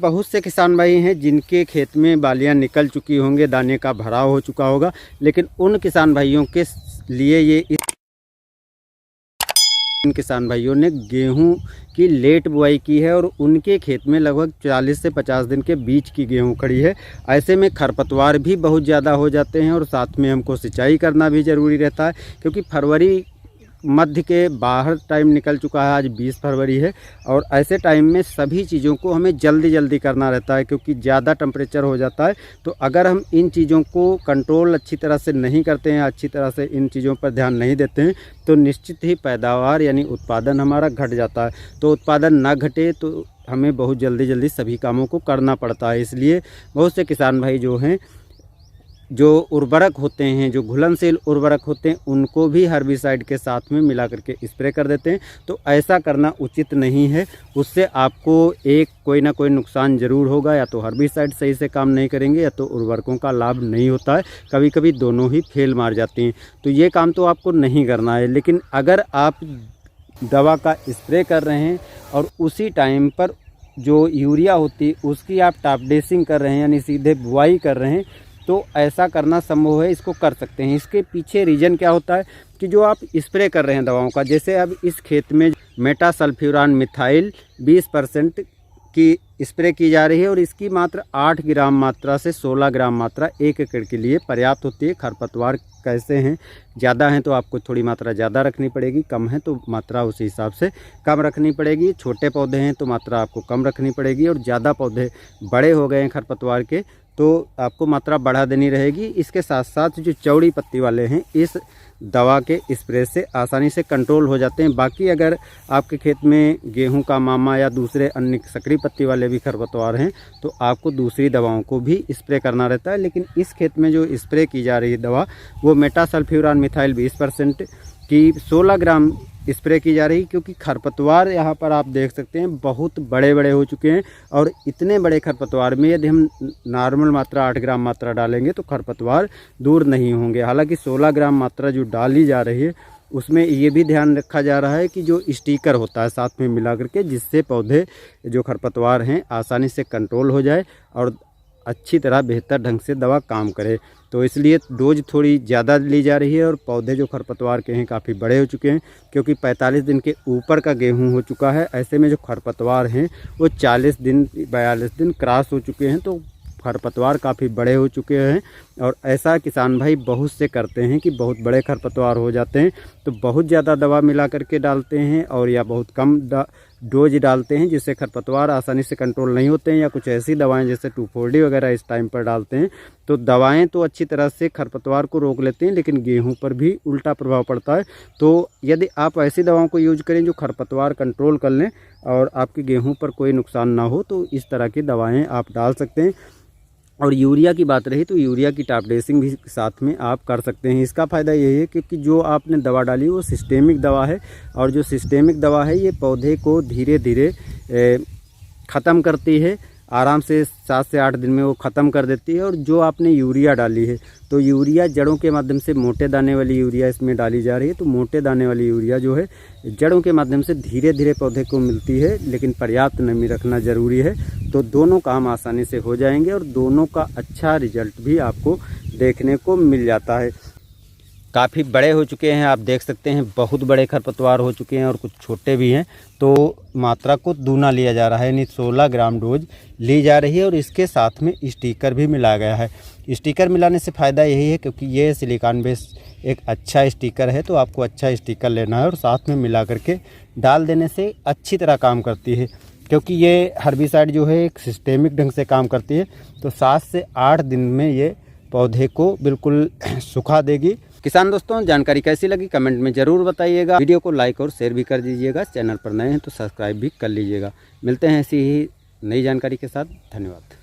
बहुत से किसान भाई हैं जिनके खेत में बालियां निकल चुकी होंगे, दाने का भराव हो चुका होगा, लेकिन उन किसान भाइयों के लिए इन किसान भाइयों ने गेहूं की लेट बुआई की है और उनके खेत में लगभग 40 से 50 दिन के बीच की गेहूं खड़ी है। ऐसे में खरपतवार भी बहुत ज़्यादा हो जाते हैं और साथ में हमको सिंचाई करना भी ज़रूरी रहता है, क्योंकि फरवरी मध्य के बाहर टाइम निकल चुका है। आज 20 फरवरी है और ऐसे टाइम में सभी चीज़ों को हमें जल्दी जल्दी करना रहता है, क्योंकि ज़्यादा टेम्परेचर हो जाता है। तो अगर हम इन चीज़ों को कंट्रोल अच्छी तरह से नहीं करते हैं, अच्छी तरह से इन चीज़ों पर ध्यान नहीं देते हैं, तो निश्चित ही पैदावार यानी उत्पादन हमारा घट जाता है। तो उत्पादन ना घटे तो हमें बहुत जल्दी सभी कामों को करना पड़ता है। इसलिए बहुत से किसान भाई जो हैं, जो उर्वरक होते हैं, जो घुलनशील उर्वरक होते हैं, उनको भी हर्बिसाइड के साथ में मिला करके स्प्रे कर देते हैं। तो ऐसा करना उचित नहीं है। उससे आपको कोई ना कोई नुकसान ज़रूर होगा। या तो हर्बिसाइड सही से काम नहीं करेंगे या तो उर्वरकों का लाभ नहीं होता है। कभी कभी दोनों ही फेल मार जाती हैं। तो ये काम तो आपको नहीं करना है। लेकिन अगर आप दवा का स्प्रे कर रहे हैं और उसी टाइम पर जो यूरिया होती है उसकी आप टॉप ड्रेसिंग कर रहे हैं, यानी सीधे बुआई कर रहे हैं, तो ऐसा करना संभव है, इसको कर सकते हैं। इसके पीछे रीज़न क्या होता है कि जो आप स्प्रे कर रहे हैं दवाओं का, जैसे अब इस खेत में मेटासल्फ्यूरान मिथाइल 20% की स्प्रे की जा रही है और इसकी मात्रा 8 ग्राम मात्रा से 16 ग्राम मात्रा 1 एकड़ के लिए पर्याप्त होती है। खरपतवार कैसे हैं, ज़्यादा हैं तो आपको थोड़ी मात्रा ज़्यादा रखनी पड़ेगी, कम है तो मात्रा उसी हिसाब से कम रखनी पड़ेगी। छोटे पौधे हैं तो मात्रा आपको कम रखनी पड़ेगी और ज़्यादा पौधे बड़े हो गए हैं खरपतवार के तो आपको मात्रा बढ़ा देनी रहेगी। इसके साथ साथ जो चौड़ी पत्ती वाले हैं, इस दवा के स्प्रे से आसानी से कंट्रोल हो जाते हैं। बाकी अगर आपके खेत में गेहूं का मामा या दूसरे अन्य सकरी पत्ती वाले भी खरपतवार हैं तो आपको दूसरी दवाओं को भी स्प्रे करना रहता है। लेकिन इस खेत में जो स्प्रे की जा रही है दवा, वो मेटासल्फ्यूरान मिथाइल 20% की 16 ग्राम स्प्रे की जा रही, क्योंकि खरपतवार यहाँ पर आप देख सकते हैं बहुत बड़े बड़े हो चुके हैं। और इतने बड़े खरपतवार में यदि हम नॉर्मल मात्रा 8 ग्राम मात्रा डालेंगे तो खरपतवार दूर नहीं होंगे। हालांकि 16 ग्राम मात्रा जो डाली जा रही है उसमें ये भी ध्यान रखा जा रहा है कि जो स्टिकर होता है साथ में मिला करके, जिससे पौधे जो खरपतवार हैं आसानी से कंट्रोल हो जाए और अच्छी तरह बेहतर ढंग से दवा काम करे। तो इसलिए डोज थोड़ी ज़्यादा ली जा रही है और पौधे जो खरपतवार के हैं काफ़ी बड़े हो चुके हैं, क्योंकि 45 दिन के ऊपर का गेहूं हो चुका है। ऐसे में जो खरपतवार हैं वो 40 दिन 42 दिन क्रॉस हो चुके हैं, तो खरपतवार काफ़ी बड़े हो चुके हैं। और ऐसा किसान भाई बहुत से करते हैं कि बहुत बड़े खरपतवार हो जाते हैं तो बहुत ज़्यादा दवा मिला करके डालते हैं और या बहुत कम डोज डालते हैं, जिससे खरपतवार आसानी से कंट्रोल नहीं होते हैं। या कुछ ऐसी दवाएं जैसे 2,4-D वगैरह इस टाइम पर डालते हैं तो दवाएं तो अच्छी तरह से खरपतवार को रोक लेते हैं, लेकिन गेहूं पर भी उल्टा प्रभाव पड़ता है। तो यदि आप ऐसी दवाओं को यूज करें जो खरपतवार कंट्रोल कर लें और आपके गेहूँ पर कोई नुकसान ना हो, तो इस तरह की दवाएँ आप डाल सकते हैं। और यूरिया की बात रही तो यूरिया की टॉप ड्रेसिंग भी साथ में आप कर सकते हैं। इसका फ़ायदा यही है कि जो आपने दवा डाली वो सिस्टेमिक दवा है और जो सिस्टेमिक दवा है ये पौधे को धीरे धीरे ख़त्म करती है। आराम से 7 से 8 दिन में वो ख़त्म कर देती है। और जो आपने यूरिया डाली है तो यूरिया जड़ों के माध्यम से, मोटे दाने वाली यूरिया इसमें डाली जा रही है, तो मोटे दाने वाली यूरिया जो है जड़ों के माध्यम से धीरे धीरे पौधे को मिलती है, लेकिन पर्याप्त नमी रखना ज़रूरी है। तो दोनों काम आसानी से हो जाएंगे और दोनों का अच्छा रिजल्ट भी आपको देखने को मिल जाता है। काफ़ी बड़े हो चुके हैं, आप देख सकते हैं बहुत बड़े खरपतवार हो चुके हैं और कुछ छोटे भी हैं। तो मात्रा को दूना लिया जा रहा है, यानी 16 ग्राम डोज ली जा रही है और इसके साथ में स्टिकर भी मिलाया गया है। स्टिकर मिलाने से फ़ायदा यही है क्योंकि ये सिलिकॉन बेस एक अच्छा स्टिकर है, तो आपको अच्छा स्टिकर लेना है और साथ में मिला करके डाल देने से अच्छी तरह काम करती है। क्योंकि ये हर्बिसाइड जो है एक सिस्टेमिक ढंग से काम करती है, तो 7 से 8 दिन में ये पौधे को बिल्कुल सुखा देगी। किसान दोस्तों, जानकारी कैसी लगी कमेंट में ज़रूर बताइएगा। वीडियो को लाइक और शेयर भी कर दीजिएगा। चैनल पर नए हैं तो सब्सक्राइब भी कर लीजिएगा। मिलते हैं ऐसी ही नई जानकारी के साथ। धन्यवाद।